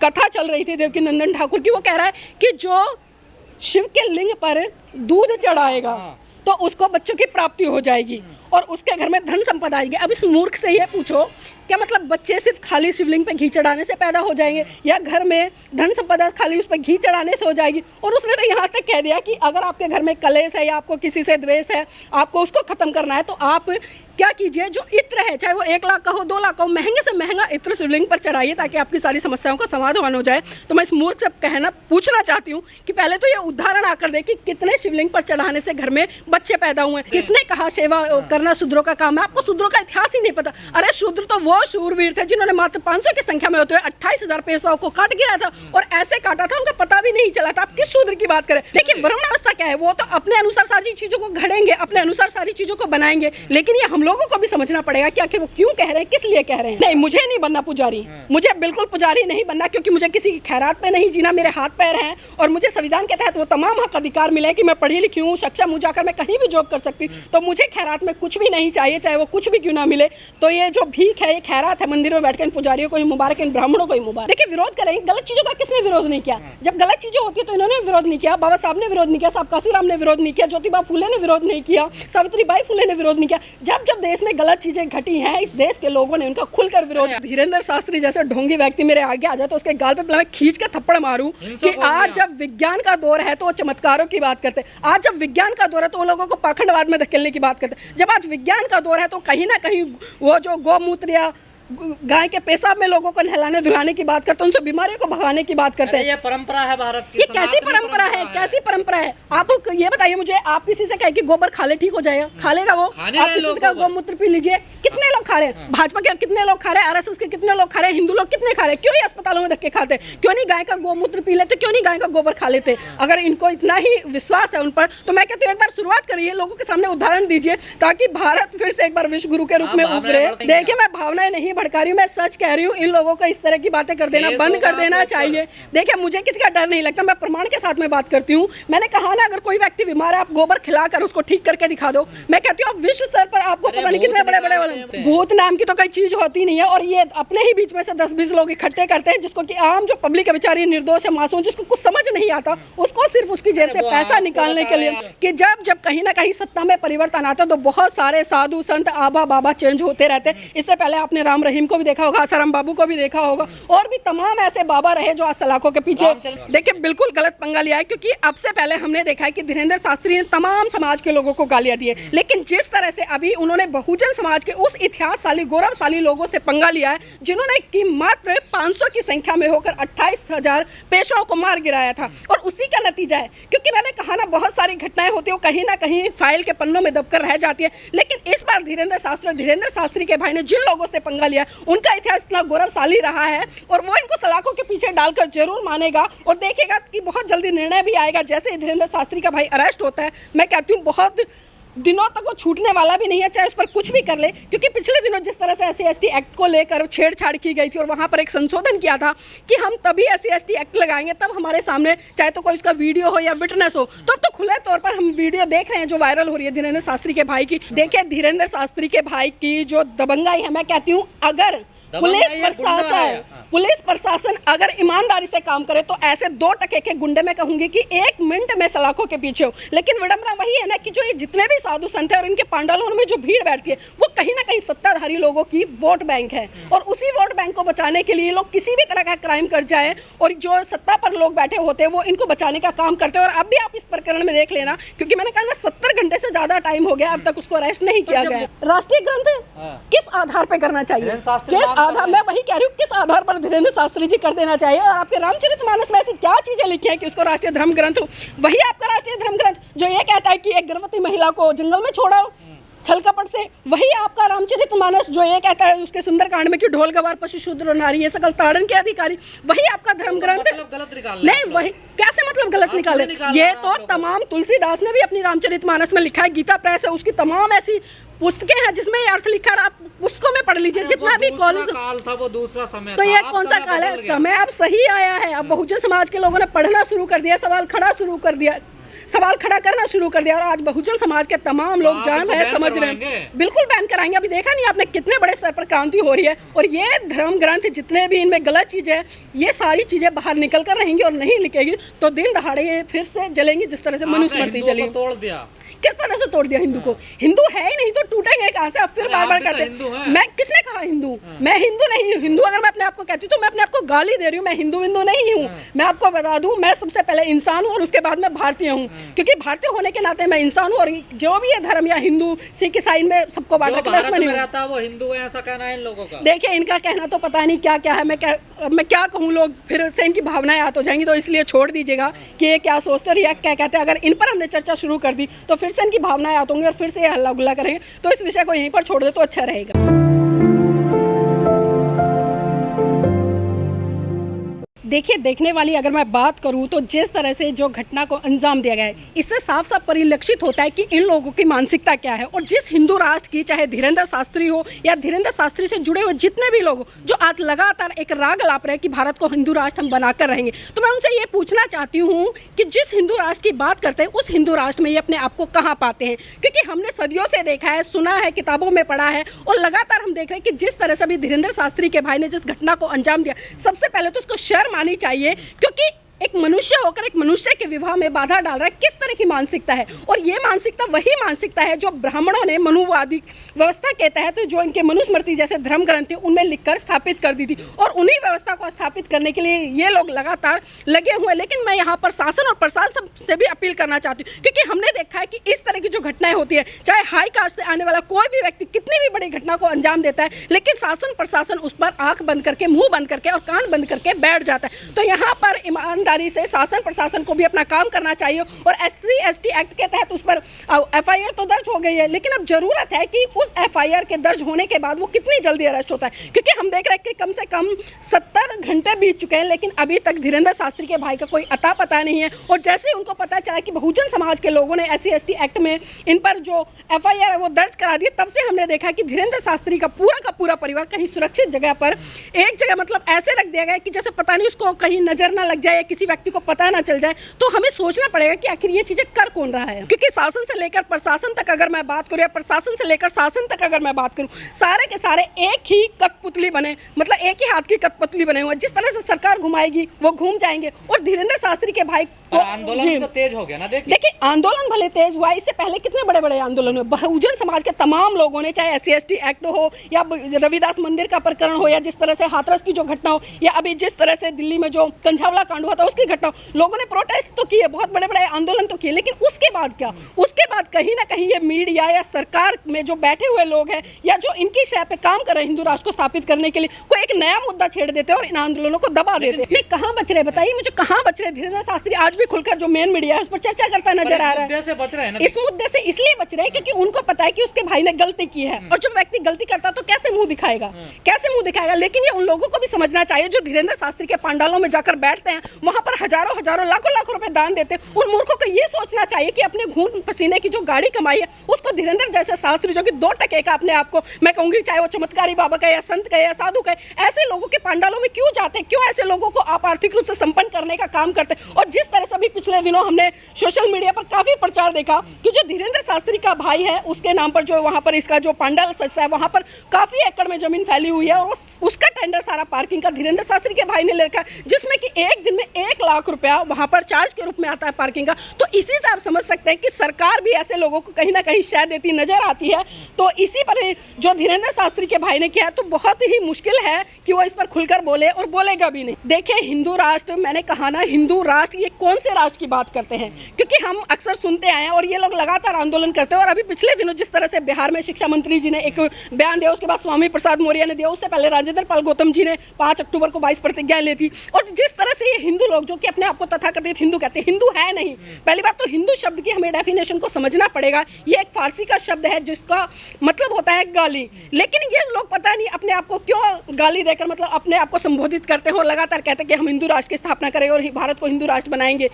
कथा चल रही थी देवकीनंदन ठाकुर की, वो कह रहा है कि जो शिव के लिंग पर दूध चढ़ाएगा तो उसको बच्चों की प्राप्ति हो जाएगी और उसके घर में धन संपदा आएगी। अब इस मूर्ख से ये पूछो क्या मतलब बच्चे सिर्फ खाली शिवलिंग पे घी चढ़ाने से पैदा हो जाएंगे या घर में धन संपदा खाली उस पर घी चढ़ाने से हो जाएगी। और उसने तो यहाँ तक कह दिया कि अगर आपके घर में कलेश है या आपको किसी से द्वेष है, आपको उसको खत्म करना है तो आप क्या कीजिए, जो इत्र है चाहे वो 1 लाख का हो 2 लाख का हो, महंगे से महंगा इत्र शिवलिंग पर चढ़ाइए ताकि आपकी सारी समस्याओं का समाधान हो जाए। तो मैं इस मूर्ख से पूछना चाहती हूँ कि पहले तो ये उदाहरण आकर दे कि कितने शिवलिंग पर चढ़ाने से घर में बच्चे पैदा हुए। किसने कहा सेवा करना शूद्रों का काम है? आपको शूद्रों का इतिहास ही नहीं पता। अरे शूद्र तो वो शूरवीर थे जिन्होंने मात्र 500 की संख्या में होते हुए 28,000 पेशवाओं को काट गिरा था और ऐसे काटा था उनका पता भी नहीं चला था। आप किस शूद्र की बात करें? देखिए वरुण अवस्था क्या है, वो तो अपने अनुसार सारी चीजों को घड़ेंगे, अपने अनुसार सारी चीजों को बनाएंगे, लेकिन ये हम लोगों को भी समझना पड़ेगा कि आखिर वो क्यों कह रहे हैं, किस लिए कह रहे हैं। नहीं, मुझे नहीं बनना पुजारी, मुझे बिल्कुल पुजारी नहीं बनना, क्योंकि मुझे किसी की खैरात पे नहीं जीना। मेरे हाथ पैर हैं और मुझे संविधान के तहत वो तमाम हक अधिकार मिले कि मैं पढ़ी लिखी हूँ, सक्षम हूँ, जाकर मैं कहीं भी जॉब कर सकती हूँ। तो मुझे खैरात में कुछ भी नहीं चाहिए, चाहे वो कुछ भी क्यों ना मिले। तो ये जो भीख है, ये खैरात है, मंदिर में बैठकर इन पुजारियों को ही मुबारक, इन ब्राह्मणों को ही मुबारक। देखिए विरोध करेंगे, गलत चीजों का किसने विरोध नहीं किया? जब गलत चीजें होती है तो इन्होंने विरोध नहीं किया, बाबा साहब ने विरोध नहीं किया, साहब काशीराम ने विरोध नहीं किया, ज्योतिबा फूले ने विरोध नहीं किया, सावित्रीबाई फूले ने विरोध नहीं किया। जब जब देश में गलत चीजें घटी हैं, इस देश के लोगों ने उनका खुलकर विरोध। धीरेन्द्र शास्त्री जैसे ढोंगी व्यक्ति मेरे आगे आ जाए तो उसके गाल पे मैं खींच के थप्पड़ मारूं कि आज जब विज्ञान का दौर है तो वो चमत्कारों की बात करते, आज जब विज्ञान का दौर है तो वो लोगों को पाखंडवाद में धकेलने की बात करते। जब आज विज्ञान का दौर है तो कहीं ना कहीं वो जो गौमूत्र या गाय के पेशाब में लोगों को नहलाने धुलाने की बात करते हैं, उनसे बीमारियों को भगाने की बात करते हैं। ये परंपरा है भारत की। ये कैसी परंपरा है? कैसी परंपरा है? आप ये बताइए मुझे, आप किसी से कहे कि गोबर खा ले ठीक हो जाएगा, खा लेगा वो? आप किसी से गौमूत्र पी लीजिए, कितने लोग खा रहे हैं? भाजपा के कितने लोग खा रहे हैं? आरएसएस के कितने लोग खा रहे हैं? हिंदू लोग कितने खा रहे हैं? क्यों ही अस्पतालों में धक्के खाते? क्यों नहीं गाय का गौमूत्र पी लेते? क्यों नहीं गाय का गोबर खा लेते? अगर इनको इतना ही विश्वास है उन पर तो मैं कहती हूँ एक बार शुरुआत करिए, लोगों के सामने उदाहरण दीजिए ताकि भारत फिर से एक बार विश्व गुरु के रूप में उभरे। देखिए मैं भावनाएं नहीं भड़का रही हूँ, मैं सच कह रही हूँ। इन लोगों को इस तरह की बातें कर देना बंद कर देना चाहिए। देखिए मुझे किसी का डर नहीं लगता, मैं प्रमाण के साथ में बात करती हूँ। मैंने कहा ना, अगर कोई व्यक्ति बीमार है आप गोबर खिलाकर उसको ठीक करके दिखा दो। मैं कहती हूँ विश्व स्तर पर आपको पता नहीं कितने बड़े बड़े वाले भूत नाम की तो कोई चीज होती नहीं है, और ये अपने ही बीच में से 10-20 लोग इकट्ठे करते हैं जिसको कि आम जो पब्लिक है बेचारी निर्दोष है, मासूम, जिसको कुछ समझ नहीं आता, उसको सिर्फ उसकी जेब से पैसा निकालने के लिए कि जब कहीं ना कहीं सत्ता में परिवर्तन आता तो बहुत सारे साधु संत आबा बाबा चेंज होते रहते। इससे पहले आपने राम रहीम को भी देखा होगा, आसाराम बाबू को भी देखा होगा, और भी तमाम ऐसे बाबा रहे जो आज सलाखों के पीछे। देखिए बिल्कुल गलत पंगा लिया है, क्योंकि अब से पहले हमने देखा है कि धीरेन्द्र शास्त्री ने तमाम समाज के लोगों को गालियां दी है, लेकिन जिस तरह से अभी उन्होंने बहुजन समाज के उस इतिहासशाली गौरवशाली लोगों से पंगा लिया है जिन्होंने कि मात्र 500 की संख्या में होकर 28,000 पेशवाओं को मार गिराया था, और उसी का नतीजा है। क्योंकि मैंने कहा ना, बहुत सारी घटनाएं होती है वो कहीं ना कहीं फाइल के पन्नों में दबकर रह जाती है, लेकिन इस बार धीरेन्द्र शास्त्री के भाई ने जिन लोगों से पंगा लिया उनका इतिहास इतना गौरवशाली रहा है और वो इनको सलाखों के पीछे डालकर जरूर मानेगा और देखेगा कि बहुत जल्दी निर्णय भी आएगा। जैसे धीरेन्द्र शास्त्री का भाई अरेस्ट होता है, मैं कहती हूँ बहुत दिनों तक वो छूटने वाला भी नहीं है, चाहे उस पर कुछ भी कर ले। क्योंकि पिछले दिनों जिस तरह से SC/ST एक्ट को लेकर छेड़छाड़ की गई थी और वहां पर एक संशोधन किया था कि हम तभी SC/ST एक्ट लगाएंगे तब हमारे सामने चाहे तो कोई उसका वीडियो हो या विटनेस हो, तो खुले तौर पर हम वीडियो देख रहे हैं जो वायरल हो रही है धीरेन्द्र शास्त्री के भाई की। देखिए धीरेन्द्र शास्त्री के भाई की जो दबंगाई है, मैं कहती हूँ अगर पुलिस प्रशासन अगर ईमानदारी से काम करे तो ऐसे 2 टके के गुंडे में कहूंगी कि 1 मिनट में सलाखों के पीछे हो। लेकिन विडंबना वही है ना कि जो ये जितने भी साधु संत है और इनके पांडालों में जो भीड़ बैठती है वो कहीं ना कहीं सत्ताधारी लोगों की वोट बैंक है, और उसी वोट बैंक को बचाने के लिए लोग किसी भी तरह का क्राइम कर जाए और जो सत्ता पर लोग बैठे होते हैं वो इनको बचाने का काम करते हैं। और अब भी आप इस प्रकरण में देख लेना, क्योंकि मैंने कहा ना 70 घंटे से ज्यादा टाइम हो गया, अब तक उसको अरेस्ट नहीं किया गया। राष्ट्रीय ग्रंथ किस आधार पर करना चाहिए? किस आधार, मैं वही कह रही हूँ, किस आधार पर धीरेन्द्र शास्त्री जी कर देना चाहिए? और आपके रामचरितमानस में ऐसी क्या चीजें लिखी हैं कि उसको राष्ट्रीय धर्म ग्रंथ हो? वही आपका राष्ट्रीय धर्म ग्रंथ जो ये कहता है कि एक गर्भवती महिला को जंगल में छोड़ाओ छल कपट से, वही आपका रामचरितमानस जो ये कहता है उसके सुंदरकांड में कि ढोल गवार पशु शूद्र नारी ये सकल ताड़न के अधिकारी, वही आपका धर्म ग्रंथ नहीं। वही कैसे मतलब गलत निकाले? ये तो तमाम तुलसीदास ने भी अपनी रामचरितमानस में लिखा है, गीता प्रेस है उसकी तमाम ऐसी पुस्तकें हैं जिसमें ये अर्थ लिखा है, आप पुस्तकों में पढ़ लीजिए। जितना भी कॉलेज काल था वो दूसरा समय तो ये कौन सा काल है? समय अब सही आया है, अब बहुजन समाज के लोगों ने पढ़ना शुरू कर दिया, सवाल खड़ा शुरू कर दिया। सवाल खड़ा करना शुरू कर दिया। और आज बहुजन समाज के तमाम लोग जान रहे हैं, समझ रहे हैं, बिल्कुल बैन कराएंगे। अभी देखा नहीं आपने कितने बड़े स्तर पर क्रांति हो रही है। और ये धर्म ग्रंथ जितने भी इनमें गलत चीजें हैं, ये सारी चीजें बाहर निकल कर रहेंगी और नहीं लिखेगी तो दिन दहाड़े ये फिर से जलेंगी, जिस तरह से मनुस्मृति जली। तोड़ दिया, किस तरह से तोड़ दिया हिंदू को? हिंदू है ही नहीं तो टूटेंगे कहां से? अब फिर बार बार कहते हैं मैं, किसने कहा हिंदू? मैं हिंदू नहीं हूँ। हिंदू अगर मैं अपने आप को कहती हूँ तो मैं अपने आप को गाली दे रही हूँ। मैं हिंदू नहीं हूँ। मैं आपको बता दूं, मैं सबसे पहले इंसान हूँ और उसके बाद मैं भारतीय हूँ, क्योंकि भारतीय होने के नाते मैं इंसान हूँ। और जो भी ये धर्म या हिंदू सिख ईसाई में सबको बांट रहता है वो हिंदू है, ऐसा कहना है इन लोगों का। देखिए इनका कहना तो पता नहीं क्या क्या है। मैं क्या कहूँ, लोग फिर से इनकी भावनाएं याद हो जाएंगी, तो इसलिए छोड़ दीजिएगा कि ये क्या सोचते और या क्या कहते हैं। अगर इन पर हमने चर्चा शुरू कर दी तो फिर से इनकी भावनाएं याद होंगी और फिर से ये हल्ला गुल्ला करेंगे। तो इस विषय को यहीं पर छोड़ दे तो अच्छा रहेगा। देखिए, देखने वाली अगर मैं बात करूं तो जिस तरह से जो घटना को अंजाम दिया गया है, इससे साफ साफ परिलक्षित होता है कि इन लोगों की मानसिकता क्या है। और जिस हिंदू राष्ट्र की, चाहे धीरेन्द्र शास्त्री हो या धीरेन्द्र शास्त्री से जुड़े हुए जितने भी लोग हो, जो आज लगातार एक राग लाप रहे कि भारत को हिंदू राष्ट्र हम बनाकर रहेंगे, तो मैं उनसे ये पूछना चाहती हूँ कि जिस हिंदू राष्ट्र की बात करते हैं उस हिंदू राष्ट्र में ये अपने आप को कहाँ पाते हैं? क्योंकि हमने सदियों से देखा है, सुना है, किताबों में पढ़ा है और लगातार हम देख रहे हैं कि जिस तरह से अभी धीरेन्द्र शास्त्री के भाई ने जिस घटना को अंजाम दिया, सबसे पहले तो उसको शर्म आनी चाहिए, क्योंकि एक मनुष्य होकर एक मनुष्य के विवाह में बाधा डाल रहा है। किस तरह की मानसिकता है? और ये मानसिकता वही मानसिकता है जो ब्राह्मणों ने मनुवादी व्यवस्था के तहत जो इनके मनुस्मृति जैसे धर्म ग्रंथ थे उनमें लिखकर स्थापित कर दी थी। और उन्हीं व्यवस्था को स्थापित करने के लिए ये लोग लगातार लगे हुए। लेकिन मैं यहाँ पर शासन और प्रशासन से भी अपील करना चाहती हूँ, क्योंकि हमने देखा है कि इस तरह की जो घटनाएं होती है, चाहे हाई कास्ट से आने वाला कोई भी व्यक्ति कितनी भी बड़ी घटना को अंजाम देता है, लेकिन शासन प्रशासन उस पर आंख बंद करके, मुंह बंद करके और कान बंद करके बैठ जाता है। तो यहाँ पर ईमानदारी से शासन प्रशासन को भी अपना काम करना चाहिए। और SC/ST एक्ट के तहत उस पर FIR तो दर्ज हो गई है, लेकिन अब जरूरत है कि उस FIR के दर्ज होने के बाद वो कितनी जल्दी अरेस्ट होता है, क्योंकि हम देख रहे हैं कि कम से कम 70 घंटे बीत चुके हैं, लेकिन अभी तक धीरेन्द्र शास्त्री के भाई का कोई अता पता नहीं है। और जैसे ही उनको पता चला कि बहुजन समाज के लोगों ने SC/ST एक्ट में इन पर जो FIR है वो दर्ज करा दिया, तब से हमने देखा कि धीरेन्द्र शास्त्री का पूरा परिवार कहीं सुरक्षित जगह पर, एक जगह मतलब ऐसे रख दिया गया कि जैसे पता नहीं उसको कहीं नजर ना लग जाए, किसी व्यक्ति को पता ना चल जाए। तो हमें सोचना पड़ेगा कि आखिर ये चीजें कर कौन रहा है, क्योंकि शासन से लेकर प्रशासन तक अगर मैं बात करूं या प्रशासन से लेकर शासन तक अगर मैं बात करूं, सारे के सारे एक ही कठपुतली बने, मतलब एक ही हाथ की कठपुतली बने हुए। जिस तरह से सरकार घुमाएगी वो घूम जाएंगे। और धीरेन्द्र शास्त्री के भाई को आंदोलन तो तेज हो गया ना। देखिए आंदोलन भले तेज हुआ, इससे पहले कितने बड़े बड़े आंदोलन हुए। बहुजन समाज के तमाम लोगों ने, चाहे SC/ST एक्ट हो या रविदास मंदिर का प्रकरण हो या जिस तरह से हाथरस की जो घटना हो या अभी जिस तरह से दिल्ली में जो कंझावला कांड हुआ था उसकी घटना हो, लोगों ने प्रोटेस्ट तो किए, बहुत बड़े बड़े आंदोलन तो किए, लेकिन उसके बाद क्या? उसके बाद कहीं ना कहीं ये मीडिया या सरकार में जो बैठे हुए लोग हैं या जो इनकी शय पे काम कर रहे हैं हिंदू राष्ट्र को स्थापित करने के लिए, कोई एक नया मुद्दा छेड़ देते हैं और इन आंदोलनों को दबा देते हैं। कहाँ बच रहे बताइए मुझे, कहाँ बच रहे? धीरेन्द्र शास्त्री आज भी खुलकर जो मेन मीडिया है उस पर चर्चा करता नजर आ रहा है। इस मुद्दे से इसलिए बच रहे हैं क्योंकि उनको पता है कि उसके भाई ने गलती की है, और जब व्यक्ति गलती करता है तो कैसे मुंह दिखाएगा, कैसे मुंह दिखाएगा। लेकिन ये उन लोगों को भी समझना चाहिए जो धीरेन्द्र शास्त्री के पंडालों में जाकर बैठते हैं, वहां पर हजारों लाखों रुपए दान देते हैं। उन मूर्खों को ये सोचना चाहिए कि अपने खून पसीने की जो गाड़ी कमाई है उसको धीरेन्द्र जैसे शास्त्री जो कि 2 टके का अपने आप को, मैं कहूंगी चाहे वो चमत्कारी बाबा का या संत का या साधु का, ऐसे लोगों के पंडालों में क्यों जाते हैं? क्यों ऐसे लोगों को आप आर्थिक रूप से संपन्न करने का काम करते हैं? और जिस तरह से अभी पिछले दिनों हमने सोशल मीडिया पर काफी प्रचार देखा कि जो धीरेन्द्र शास्त्री का भाई है उसके नाम पर जो वहां पर इसका जो पंडाल सजता है वहां पर काफी एकड़ में जमीन फैली हुई है और उसका टेंडर सारा पार्किंग का धीरेन्द्र शास्त्री के भाई ने ले रखा, जिसमें कि एक दिन में 1 लाख रुपया वहां पर चार्ज के रूप में आता है पार्किंग का। तो इसी से आप समझ सकते हैं कि सरकार भी ऐसे लोगों को कहीं ना कहीं शय देती नजर आती है। तो इसी पर जो धीरेन्द्र शास्त्री के भाई ने किया है तो बहुत ही मुश्किल है कि वो इस पर खुलकर बोले, और बोलेगा भी नहीं। देखिए हिंदू राष्ट्र, मैंने कहा ना हिंदू राष्ट्र, ये कौन से राष्ट्र की बात करते हैं? क्योंकि हम अक्सर सुनते आए हैं और ये लोग लगातार आंदोलन करते हैं। और अभी पिछले दिनों जिस तरह से बिहार में शिक्षा मंत्री जी ने एक बयान दिया, उसके बाद स्वामी प्रसाद मौर्य ने दिया, उससे पहले राजेंद्र पाल गौतम जी ने 5 अक्टूबर को 22 प्रतिज्ञाएं ली थी। और जिस तरह से ये हिंदू लोग जो कि अपने आप को तथाकथित हिंदू कहते हैं, हिंदू है नहीं। पहली बात तो हिंदू शब्द की हमें डेफिनेशन को समझना पड़ेगा। ये एक फारसी का शब्द है जिसका मतलब होता है गाली, लेकिन ये लोग पता नहीं अपने आप को क्यों गाली देकर मतलब अपने आप को संबोधित करते हैं और लगातार कहते हैं कि हम हिंदू राष्ट्र की स्थापना करेंगे और भारत को हिंदू राष्ट्र बनाएंगे।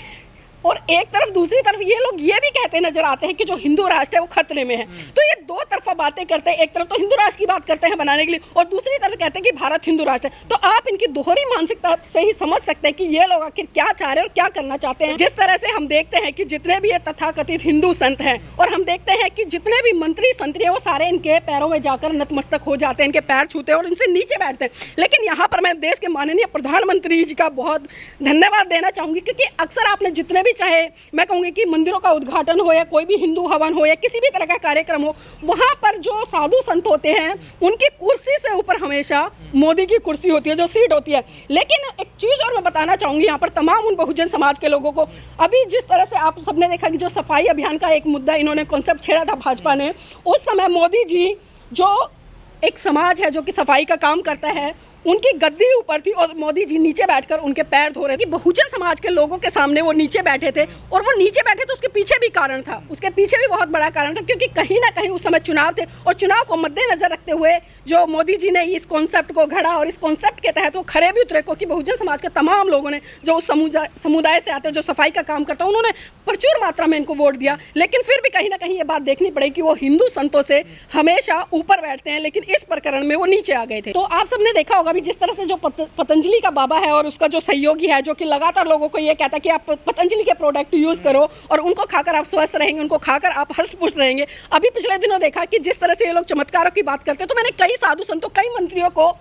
और एक तरफ दूसरी तरफ ये लोग ये भी कहते नजर आते हैं कि जो हिंदू राष्ट्र है वो खतरे में है। तो ये दो तरफा बातें करते हैं, एक तरफ तो हिंदू राष्ट्र की बात करते हैं बनाने के लिए और दूसरी तरफ कहते हैं कि भारत हिंदू राष्ट्र है। तो आप इनकी दोहरी मानसिकता से ही समझ सकते हैं कि ये लोग आखिर क्या चाह रहे हैं और क्या करना चाहते हैं। जिस तरह से हम देखते हैं कि जितने भी ये तथाकथित हिंदू संत हैं और हम देखते हैं कि जितने भी मंत्री संतरी हैं वो सारे इनके पैरों में जाकर नतमस्तक हो जाते हैं, इनके पैर छूते हैं और इनसे नीचे बैठते हैं। लेकिन यहाँ पर मैं देश के माननीय प्रधानमंत्री जी का बहुत धन्यवाद देना चाहूंगी, क्योंकि अक्सर आपने जितने भी चाहे मैं कहूंगी कि मंदिरों का उद्घाटन हो या कोई भी हिंदू हवन हो या किसी भी तरह का कार्यक्रम हो, वहां पर जो साधु संत होते हैं उनकी कुर्सी से ऊपर हमेशा मोदी की कुर्सी होती है, जो सीट होती है। लेकिन एक चीज और मैं बताना चाहूंगी यहाँ पर तमाम उन बहुजन समाज के लोगों को, अभी जिस तरह से आप सबने देखा कि जो सफाई अभियान का एक मुद्दा इन्होंने कॉन्सेप्ट छेड़ा था भाजपा ने, उस समय मोदी जी जो एक समाज है जो कि सफाई का काम करता है उनकी गद्दी ऊपर थी और मोदी जी नीचे बैठकर उनके पैर धो रहे थे। बहुजन समाज के लोगों के सामने वो नीचे बैठे थे और वो नीचे बैठे तो उसके पीछे भी कारण था, उसके पीछे भी बहुत बड़ा कारण था, क्योंकि कहीं ना कहीं उस समय चुनाव थे और चुनाव को मद्देनजर रखते हुए जो मोदी जी ने इस कॉन्सेप्ट को घड़ा और इस कॉन्सेप्ट के तहत वो खरे भी उतरे, क्योंकि बहुजन समाज के तमाम लोगों ने जो उस समुदाय से आते हैं जो सफाई का काम करता है उन्होंने प्रचुर मात्रा में इनको वोट दिया। लेकिन फिर भी कहीं ना कहीं ये बात देखनी पड़ेगी कि वो हिंदू संतों से हमेशा ऊपर बैठते हैं, लेकिन इस प्रकरण में वो नीचे आ गए थे। तो आप सबने देखा होगा भी जिस तरह से जो पतंजलि का बाबा है और उसका जो सहयोगी है जो कि लगातार लोगों को ये कहता है कि आप पतंजलि के प्रोडक्ट यूज करो और उनको खाकर आप स्वस्थ रहेंगे, उनको खाकर आप हष्ट-पुष्ट रहेंगे। अभी पिछले दिनों देखा कि जिस तरह से ये लोग चमत्कारों की बात करते हैं, तो मैंने कई साधु संतों कई मंत्रियों को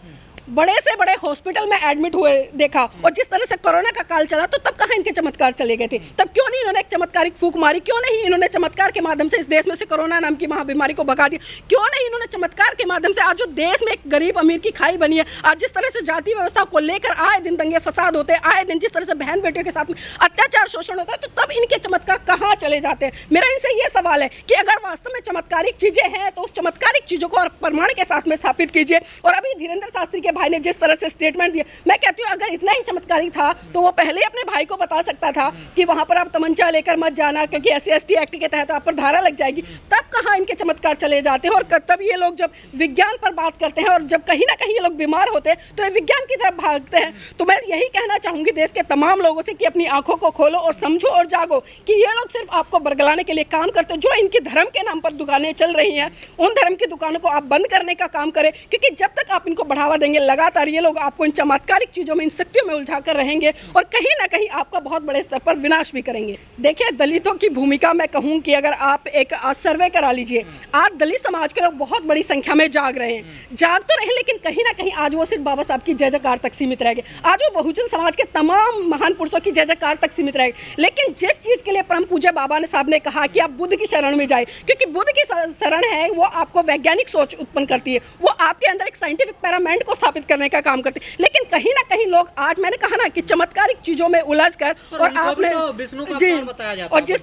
बड़े से बड़े हॉस्पिटल में एडमिट हुए देखा, और जिस तरह से कोरोना का काल चला तो तब कहाँ इनके चमत्कार चले गए थे? तब क्यों नहीं इन्होंने एक चमत्कारिक फूंक मारी? क्यों नहीं इन्होंने चमत्कार के माध्यम से इस देश में से कोरोना नाम की महाबीमारी को भगा दिया? क्यों नहीं इन्होंने चमत्कार के माध्यम से आज जो देश में एक गरीब अमीर की खाई बनी है, आज जिस तरह से जाति व्यवस्था को लेकर आए दिन दंगे फसाद होते हैं, आए दिन जिस तरह से बहन बेटियों के साथ में अत्याचार शोषण होता है, तो तब इनके चमत्कार कहाँ चले जाते हैं? मेरा इनसे ये सवाल है कि अगर वास्तव में चमत्कारिक चीजें हैं तो उस चमत्कारिक चीजों को और प्रमाण के साथ में स्थापित कीजिए। और अभी धीरेन्द्र शास्त्री के भाई ने जिस तरह से स्टेटमेंट दिया, मैं कहती हूँ अगर इतना ही चमत्कारी था तो वो पहले अपने भाई को बता सकता था कि वहां पर आप तमंचा लेकर मत जाना क्योंकि SC/ST एक्ट के तहत आप पर धारा लग जाएगी। तब कहाँ इनके चमत्कार चले जाते हैं? और तब ये लोग जब विज्ञान पर बात करते हैं और जब कहीं ना कहीं ये लोग बीमार होते हैं तो ये विज्ञान की तरफ भागते हैं। तो मैं यही कहना चाहूंगी देश के तमाम लोगों से कि अपनी आंखों को खोलो और समझो और जागो कि ये लोग सिर्फ आपको बरगलाने के लिए काम करते हैं। जो इनकी धर्म के नाम पर दुकानें चल रही हैं उन धर्म की दुकानों को आप बंद करने का काम करें, क्योंकि जब तक आप इनको बढ़ावा देंगे लगातार ये लोग आपको इन चमत्कारिक चीजों में, इन शक्तियों में उलझा कर रहेंगे और कहीं ना कहीं आपका बहुत बड़े स्तर पर विनाश भी करेंगे। देखिए दलितों की भूमिका मैं कहूं कि अगर आप एक सर्वे करा लीजिए, आज दलित समाज के लोग बहुत बड़ी संख्या में जाग रहे हैं, जाग तो रहे लेकिन कहीं ना कहीं आज वो सिर्फ बाबा साहब की जय जयकार तक सीमित रह गए। आज वो बहुजन समाज के तमाम महान पुरुषों की जय जयकार तक सीमित रह गए। लेकिन जिस चीज के लिए परम पूज्य बाबा ने साहब ने कहा कि आप बुद्ध की शरण में जाए, क्योंकि बुद्ध की शरण है वो आपको वैज्ञानिक सोच उत्पन्न करती है, वो आपके अंदर एक साइंटिफिक पैरामेंट को स्थापित करने का काम करती है। लेकिन कहीं ना कहीं लोग आज, मैंने कहा ना कि चमत्कारिक चीजों में उलझकर और आपने विष्णु का अवतार बताया जाता है, और जिस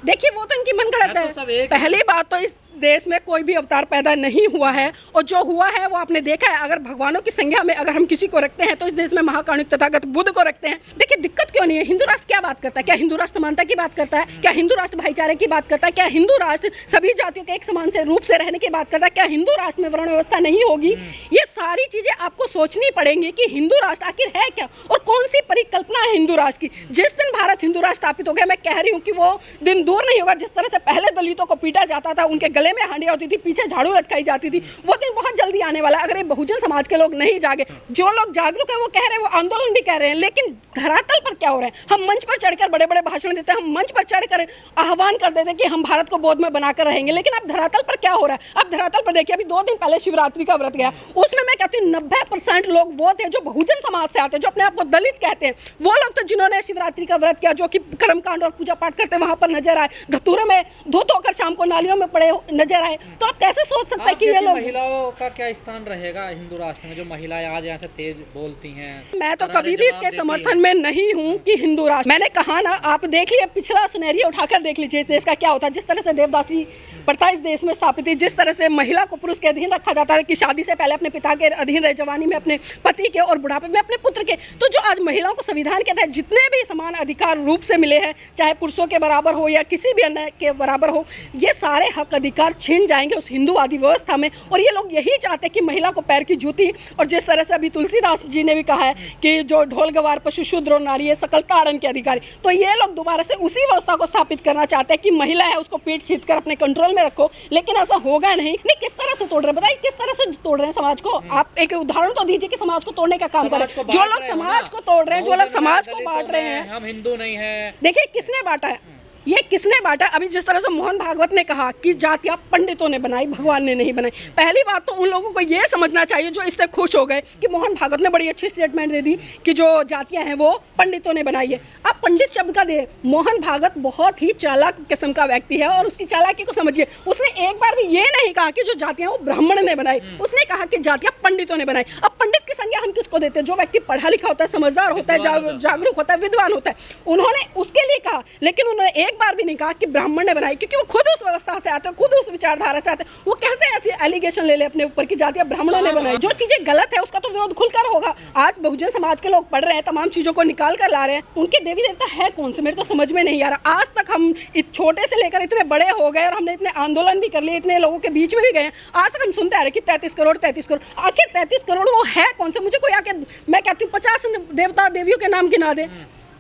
देखिए वो तो इनकी मनगढ़ंत है। पहली बात तो इस देश में कोई भी अवतार पैदा नहीं हुआ है और जो हुआ है वो आपने देखा है। अगर भगवानों की संज्ञा में अगर हम किसी को रखते हैं तो इस देश में महाकारुणिक तथागत बुद्ध को रखते हैं। देखिए दिक्कत क्यों नहीं है? हिंदू राष्ट्र क्या बात करता है? क्या हिंदू राष्ट्र समानता की बात करता है? क्या हिंदू राष्ट्र भाईचारे की बात करता है? क्या हिंदू राष्ट्र सभी जातियों के एक समान से रूप से रहने की बात करता है? क्या हिंदू राष्ट्र में वर्ण व्यवस्था नहीं होगी? ये सारी चीजें आपको सोचनी पड़ेंगी कि हिंदू राष्ट्र आखिर है क्या और कौन सी परिकल्पना है हिंदू राष्ट्र की। जिस दिन भारत हिंदू राष्ट्र स्थापित हो गया, मैं कह रही हूँ कि वो दिन दूर नहीं होगा। जिस तरह से पहले दलितों को पीटा जाता था, उनके गले में हांडियां होती थी, पीछे झाड़ू लटकाई जाती थी, वो दिन बहुत जल्दी आने वाला है। अगर ये बहुजन समाज के लोग नहीं जागे, जो लोग जागरूक है वो कह रहे हैं, वो आंदोलन भी कह रहे हैं, लेकिन धरातल पर क्या हो रहा है? हम मंच पर चढ़कर बड़े बड़े भाषण देते हैं, हम मंच पर चढ़कर आह्वान कर देते हैं कि हम भारत को बोध में बनाकर रहेंगे, लेकिन अब धरातल पर क्या हो रहा है? अब धरातल पर देखिए, अभी 2 दिन पहले शिवरात्रि का व्रत गया, उसमें मैं कहती हूँ 90% लोग वो थे जो बहुजन समाज से आते हैं, जो अपने आप को दलित कहते हैं। वो लोग तो जिन्होंने शिवरात्रि का व्रत किया, जो कि कर्मकांड और पूजा पाठ करते वहां पर नजर आए, धतूरे में धोत होकर शाम को नालियों में पड़े नजर आए, तो आप कैसे सोच सकते हैं कि ये लोग? महिलाओं का क्या स्थान रहेगा हिंदू राष्ट्र में? जो महिलाएं आज ऐसे तेज बोलती हैं, मैं तो कभी भी इसके समर्थन में नहीं हूँ कि हिंदू राष्ट्र। मैंने कहा ना, आप देख लिए पिछला सुनहरी उठाकर देख लीजिए देश का क्या होता है। जिस तरह से देवदासी प्रथा इस देश में स्थापित है, जिस तरह से महिला को पुरुष के अधीन रखा जाता है कि शादी से पहले अपने पिता के अधीन रहे, जवानी में अपने पति के और बुढ़ापे में अपने पुत्र के, तो जो आज महिलाओं को संविधान के तहत जितने भी समान अधिकार रूप से मिले हैं, चाहे पुरुषों के बराबर हो या किसी भी अन्य के बराबर हो, ये सारे हक अधिकार अधिकार छीन जाएंगे उस हिंदूवादी व्यवस्था में। और ये लोग यही चाहते हैं कि महिला को पैर की जूती, और जिस तरह से अभी तुलसीदास जी ने भी कहा है कि जो ढोल गवार पशु शूद्र और नारी है सकल ताड़न के अधिकारी, तो ये लोग दोबारा से उसी व्यवस्था को स्थापित करना चाहते हैं कि महिला है उसको पीठ छीत कर अपने कंट्रोल में रखो। लेकिन ऐसा होगा नहीं। किस तरह से तोड़ रहे हैं बताइए, किस तरह से तोड़ रहे हैं समाज को? आप एक उदाहरण तो दीजिए कि समाज को तोड़ने का काम करें। जो लोग समाज को तोड़ रहे हैं, जो लोग समाज को बांट रहे हैं, हम हिंदू नहीं है। देखिए किसने बांटा है, ये किसने बांटा? अभी जिस तरह से मोहन भागवत ने कहा कि जातियां पंडितों ने बनाई, भगवान ने नहीं बनाई। पहली बात तो उन लोगों को ये समझना चाहिए जो इससे खुश हो गए कि मोहन भागवत ने बड़ी अच्छी स्टेटमेंट दे दी कि जो जातियां हैं वो पंडितों ने बनाई है। आप पंडित शब्द का दे, मोहन भागवत बहुत ही चालाक किस्म का व्यक्ति है और उसकी चालाकी को समझिए। उसने एक बार भी ये नहीं कहा कि जो जातियां वो ब्राह्मण ने बनाई, उसने कहा कि जातियां पंडितों ने बनाई। अब पंडित की संज्ञा हम किसको देते हैं? जो व्यक्ति पढ़ा लिखा होता है, समझदार होता है, जागरूक होता है, विद्वान होता है, उन्होंने उसके लिए कहा। लेकिन उन्होंने एक बार भी नहीं कहा कि ब्राह्मण ने बनाई, क्योंकि वो खुद उस व्यवस्था से आते हैं, खुद उस विचारधारा से आते हैं। वो कैसे ऐसी एलिगेशन ले ले अपने ऊपर कि जातियां ब्राह्मणों ने बनाई? जो चीजें गलत है उसका तो विरोध खुलकर होगा। आज बहुजन समाज के लोग पढ़ रहे हैं, तमाम चीजों को निकाल कर ला रहे हैं। उनके देवी देवता है कौन से, मेरे तो समझ में नहीं आ रहा। आज तक हम छोटे से लेकर इतने बड़े हो गए और हमने इतने आंदोलन भी कर लिए, इतने लोगों के बीच में भी गए, आज तक हम सुनते आ रहे कि 33 करोड़ 33 करोड़। आखिर 33 करोड़ वो है कौन से? मुझे कोई आके, मैं कहती हूँ 50 देवता देवियों के नाम गिना दे।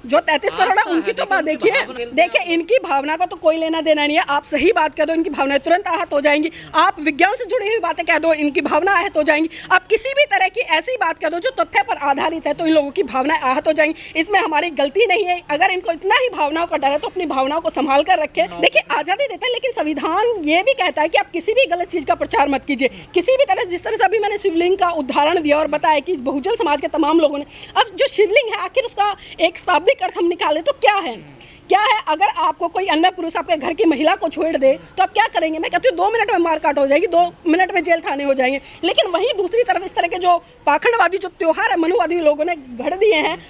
जो 33 करोड़ है उनकी तो बात देखिए इनकी भावना का तो कोई लेना देना नहीं है। आप सही बात कह दो, इनकी भावनाएं तुरंत आहत हो जाएंगी। आप विज्ञान से जुड़ी हुई बातें कह दो, इनकी भावना आहत हो जाएंगी। आप किसी भी तरह की ऐसी बात कह दो जो तथ्य पर आधारित है, तो इन लोगों की भावनाएं आहत हो जाएंगी। इसमें हमारी गलती नहीं है। अगर इनको इतना ही भावनाओं का डर है तो अपनी भावनाओं को संभाल कर रखे। देखिए आजादी देता है, लेकिन संविधान ये भी कहता है कि आप किसी भी गलत चीज का प्रचार मत कीजिए किसी भी तरह। जिस तरह से अभी मैंने शिवलिंग का उदाहरण दिया और बताया कि बहुजन समाज के तमाम लोगों ने, अब जो शिवलिंग है आखिर उसका एक शाब्दिक अर्थ हम निकाले तो क्या है? अगर आपको कोई अन्य पुरुष आपके घर की महिला को छोड़ दे तो आप क्या करेंगे? मैं कहती हूँ 2 मिनट में मारकाट हो जाएगी, 2 मिनट में जेल थाने हो जाएंगे। लेकिन वहीं दूसरी तरफ इस तरह के जो पाखंडवादी जो त्योहार है मनुवादी लोगों ने गढ़ दिए हैं,